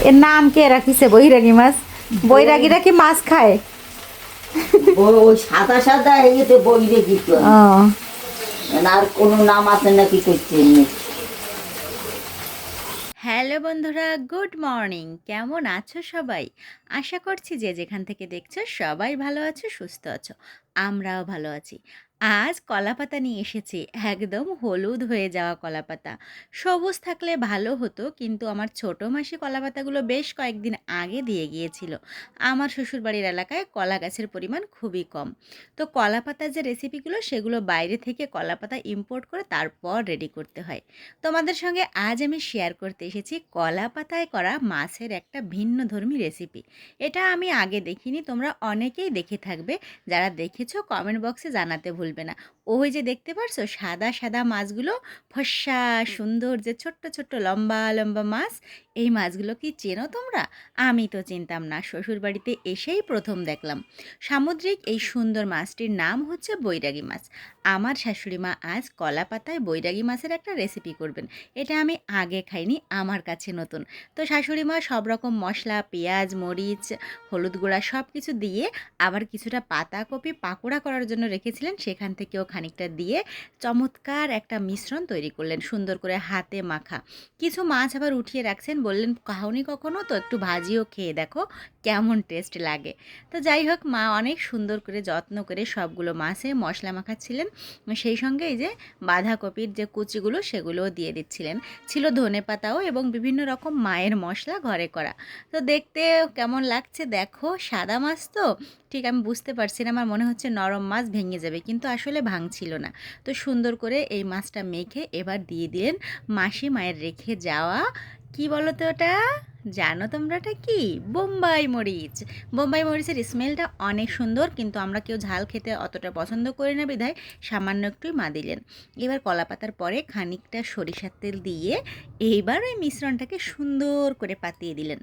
এর নাম কে রাখিছে বৈরাগী মাছ? বৈরাগীরা কি মাছ খায়? ওই সাদা সাদা এতে বৈরাগী তো। ও আর কোনো নাম আছে নাকি করছে এমনি? হ্যালো বন্ধুরা, গুড মর্নিং। কেমন আছো সবাই? আশা করছি যে যেখান থেকে দেখছো সবাই ভালো আছো, সুস্থ আছো। আমরাও ভালো আছি। আজ কলাপাতা নিয়ে এসেছি, একদম হলুদ হয়ে যাওয়া কলাপাতা। সবুজ থাকলে ভালো হতো, কিন্তু আমার ছোট মাসি কলাপাতাগুলো বেশ কয়েকদিন আগে দিয়ে গিয়েছিল। আমার শ্বশুরবাড়ির এলাকায় কলা গাছের পরিমাণ খুবই কম। তো কলাপাতার যে রেসিপিগুলো সেগুলো বাইরে থেকে কলাপাতা ইম্পোর্ট করে তারপর রেডি করতে হয়। তোমাদের সঙ্গে আজ আমি শেয়ার করতে এসেছি কলা পাতায় করা মাছের একটা ভিন্নধর্মী রেসিপি। এটা আমি আগে দেখিনি, তোমরা অনেকেই দেখে থাকবে। যারা দেখেছো কমেন্ট বক্সে জানাতে ভুলবে না। ওই যে দেখতে পারছো সাদা সাদা মাছগুলো, ফর্সা সুন্দর যে ছোট্ট ছোট্ট লম্বা লম্বা মাছ, এই মাছগুলো কি চেনো তোমরা? আমি তো চিনতাম না, শ্বশুরবাড়িতে এসেই প্রথম দেখলাম। সামুদ্রিক এই সুন্দর মাছটির নাম হচ্ছে বৈরাগী মাছ। আমার শাশুড়ি মা আজ কলা পাতায় বৈরাগী মাছের একটা রেসিপি করবেন। এটা আমি আগে খাইনি, আমার কাছে নতুন। তো শাশুড়ি মা সব রকম মশলা, পেঁয়াজ, মরিচ, হলুদ গুঁড়া সব কিছু দিয়ে আবার কিছুটা পাতাকপি পাকোড়া করার জন্য রেখেছিলেন, সেখান থেকেও খানিকটা দিয়ে চমৎকার একটা মিশ্রণ তৈরি করলেন, সুন্দর করে হাতে মাখা। কিছু মাছ আবার উঠিয়ে রাখছেন, বললেন খাওনি কখনো তো, একটু ভাজিও খেয়ে দেখো কেমন টেস্ট লাগে। তো যাই হোক, মা অনেক সুন্দর করে যত্ন করে সবগুলো মাছে মশলা মাখাচ্ছিলেন। সেই সঙ্গে এই যে বাঁধাকপির যে কুচিগুলো সেগুলোও দিয়ে দিচ্ছিলেন। ছিল ধনেপাতাও এবং বিভিন্ন রকম মায়ের মশলা ঘরে করা। তো দেখতে কেমন লাগছে দেখো, সাদা মাছ তো ঠিক আমি বুঝতে পারছি না, আমার মনে হচ্ছে নরম মাছ ভেঙে যাবে, কিন্তু আসলে ভাঙছিল না। তো সুন্দর করে এই মাছটা মেখে এবার দিয়ে দিলেন মাসি মায়ের রেখে যাওয়া, কি বলো তো ওটা, জানো তোমরা এটা কি? বোম্বাই মরিচ। বোম্বাই মরিচের স্মেলটা অনেক সুন্দর, কিন্তু আমরা কেউ ঝাল খেতে অতটা পছন্দ করি না বিধায় সামান্য একটুই মা দিলেন। এবার কলাপাতার পরে খানিকটা সরিষার তেল দিয়ে এইবার ওই মিশ্রণটাকে সুন্দর করে পাতিয়ে দিলেন।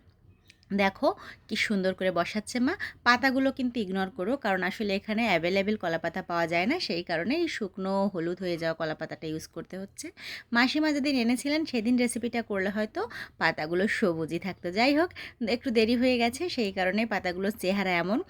দেখো কি সুন্দর করে বসাচ্ছে মা। পাতাগুলো কিন্তু ইগনোর করো, কারণ আসলে এখানে অ্যাভেলেবেল কলাপাতা পাওয়া যায় না, সেই কারণে এই শুকনো হলুদ হয়ে যাওয়া কলাপাতাটা ইউজ করতে হচ্ছে। মাসিমা যেদিন এনেছিলেন সেদিন রেসিপিটা করলে হয়তো পাতাগুলো সবুজই থাকতো। যাই হোক, একটু দেরি হয়ে গেছে, সেই কারণে পাতাগুলোর চেহারা এমন।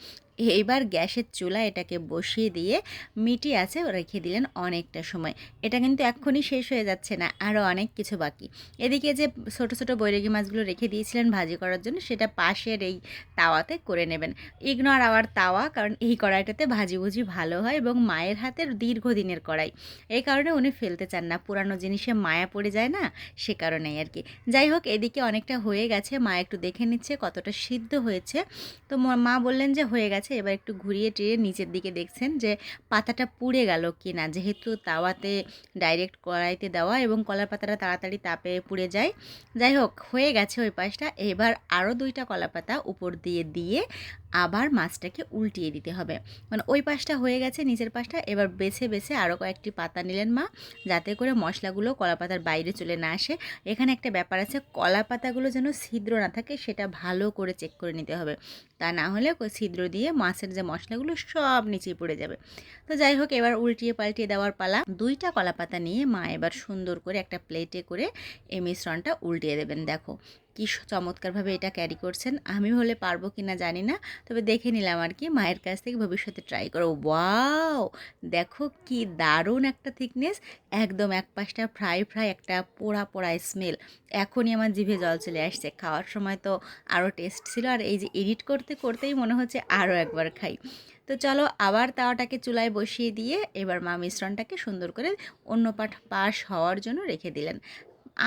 এইবার গ্যাসের চুলা এটাকে বসিয়ে দিয়ে মিটি আছে রেখে দিলেন অনেকটা সময়। এটা কিন্তু এক্ষুনি শেষ হয়ে যাচ্ছে না, আরও অনেক কিছু বাকি। এদিকে যে ছোটো ছোটো বৈরাগী মাছগুলো রেখে দিয়েছিলেন ভাজি করার জন্য, সেটা পাশের এই তাওয়াতে করে নেবেন। ইগনোর আওয়ার তাওয়া, কারণ এই কড়াইটাতে ভাজি ভুজি ভালো হয় এবং মায়ের হাতের দীর্ঘদিনের কড়াই, এই কারণে উনি ফেলতে চান না, পুরানো জিনিসে মায়া পড়ে যায় না, সে কারণেই আর কি। যাই হোক, এদিকে অনেকটা হয়ে গেছে, মা একটু দেখে নিচ্ছে কতটা সিদ্ধ হয়েছে। তো মা বললেন যে হয়ে গেছে। এবার একটু ঘুরিয়ে টিরিয়ে নিচের দিকে দেখছেন যে পাতাটা পুড়ে গেল কি না, যেহেতু তাওয়াতে ডাইরেক্ট কড়াইতে দেওয়া এবং কলার পাতাটা তাড়াতাড়ি তাপে পুড়ে যায়। যাই হোক, হয়ে গেছে ওই পাশটা। এবার আরও 2টা কলা পাতা উপর দিয়ে দিয়ে আবার মাছটাকে উল্টিয়ে দিতে হবে। মানে ওই পাশটা হয়ে গেছে, নিচের পাশটা এবার বেছে বেছে আরও কয়েকটি পাতা নিলেন মা, যাতে করে মশলাগুলো কলা পাতার বাইরে চলে না আসে। এখানে একটা ব্যাপার আছে, কলা পাতাগুলো যেন ছিদ্র না থাকে সেটা ভালো করে চেক করে নিতে হবে, তা না হলে ছিদ্র দিয়ে মাছের যে মশলাগুলো সব নিচে পড়ে যাবে। তো যাই হোক, এবার উল্টিয়ে পাল্টিয়ে দেওয়ার পালা। 2টা কলা পাতা নিয়ে মা এবার সুন্দর করে একটা প্লেটে করে এই মিশ্রণটা উল্টিয়ে দেবেন। দেখো কি চমৎকারভাবে এটা ক্যারি করছেন। আমি হলে পারবো কি না জানি না, তবে দেখে নিলাম আর কি, মায়ের কাছ থেকে ভবিষ্যতে ট্রাই করো। ওয়াও, দেখো কি দারুণ একটা থিকনেস, একদম এক পাশটা ফ্রাই ফ্রাই, একটা পোড়া পোড়া স্মেল। এখনই আমার জিভে জল চলে আসছে, খাওয়ার সময় তো আরও টেস্ট ছিল, আর এই যে এডিট করতে করতেই মনে হচ্ছে আরও একবার খাই। তো চলো, আবার তাওয়াটাকে চুলায় বসিয়ে দিয়ে এবার মা মিশ্রণটাকে সুন্দর করে অন্য পাশ হওয়ার জন্য রেখে দিলেন।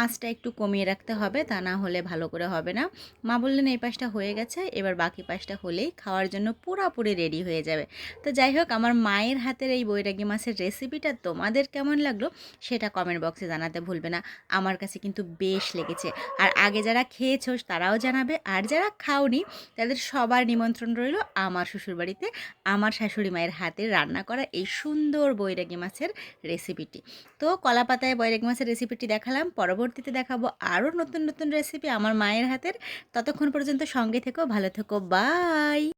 আঁচটা একটু কমিয়ে রাখতে হবে, তা না হলে ভালো করে হবে না। মা বললেন এই পাশটা হয়ে গেছে, এবার বাকি পাশটা হলেই খাওয়ার জন্য পুরোপুরি রেডি হয়ে যাবে। তো যাই হোক, আমার মায়ের হাতের এই বৈরাগী মাছের রেসিপিটা তোমাদের কেমন লাগলো সেটা কমেন্ট বক্সে জানাতে ভুলবে না। আমার কাছে কিন্তু বেশ লেগেছে। আর আগে যারা খেয়েছো তারাও জানাবে, আর যারা খাওনি তাদের সবার নিমন্ত্রণ রইল আমার শ্বশুরবাড়িতে আমার শাশুড়ি মায়ের হাতের রান্না করা এই সুন্দর বৈরাগী মাছের রেসিপিটি। তো কলা পাতায় বৈরাগী মাছের রেসিপিটি দেখালাম, পরবর্তীতে দেখাবো আরও নতুন নতুন রেসিপি আমার মায়ের হাতের। ততক্ষণ পর্যন্ত সঙ্গে থেকো, ভালো থেকো, বাই।